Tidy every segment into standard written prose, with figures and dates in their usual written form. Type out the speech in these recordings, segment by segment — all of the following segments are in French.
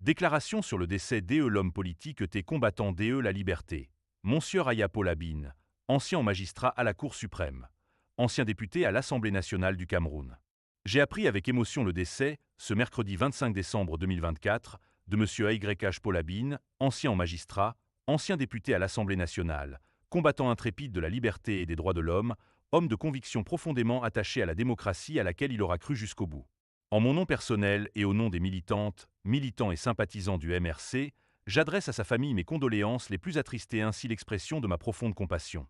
Déclaration sur le décès d'E. l'homme politique était combattant d'E. la liberté. Monsieur Ayapo Labine, ancien magistrat à la Cour suprême, ancien député à l'Assemblée nationale du Cameroun. J'ai appris avec émotion le décès, ce mercredi 25 décembre 2024, de Monsieur Y. Polabine, ancien magistrat, ancien député à l'Assemblée nationale, combattant intrépide de la liberté et des droits de l'homme, homme de conviction profondément attaché à la démocratie à laquelle il aura cru jusqu'au bout. En mon nom personnel et au nom des militantes, militants et sympathisants du MRC, j'adresse à sa famille mes condoléances les plus attristées ainsi l'expression de ma profonde compassion.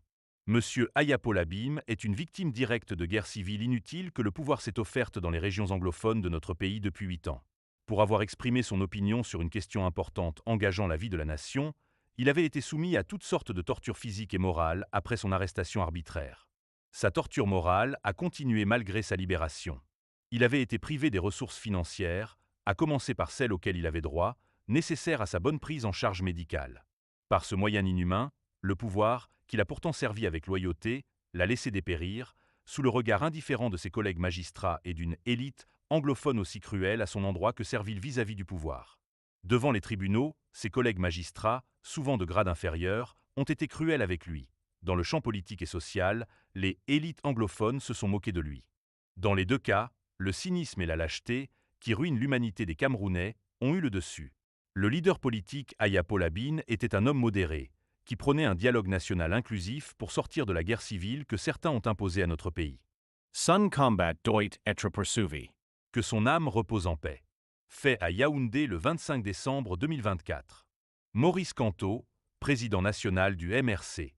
Monsieur Ayapo Labine est une victime directe de guerre civile inutile que le pouvoir s'est offerte dans les régions anglophones de notre pays depuis 8 ans. Pour avoir exprimé son opinion sur une question importante engageant la vie de la nation, il avait été soumis à toutes sortes de tortures physiques et morales après son arrestation arbitraire. Sa torture morale a continué malgré sa libération. Il avait été privé des ressources financières, à commencer par celles auxquelles il avait droit, nécessaires à sa bonne prise en charge médicale. Par ce moyen inhumain, le pouvoir, qu'il a pourtant servi avec loyauté, l'a laissé dépérir, sous le regard indifférent de ses collègues magistrats et d'une élite anglophone aussi cruelle à son endroit que servile vis-à-vis du pouvoir. Devant les tribunaux, ses collègues magistrats, souvent de grade inférieur, ont été cruels avec lui. Dans le champ politique et social, les élites anglophones se sont moquées de lui. Dans les deux cas, le cynisme et la lâcheté, qui ruinent l'humanité des Camerounais, ont eu le dessus. Le leader politique Ayapo Labine était un homme modéré, qui prônait un dialogue national inclusif pour sortir de la guerre civile que certains ont imposée à notre pays. Sun combat doit être poursuivi. Que son âme repose en paix. Fait à Yaoundé le 25 décembre 2024. Maurice Kanto, président national du MRC.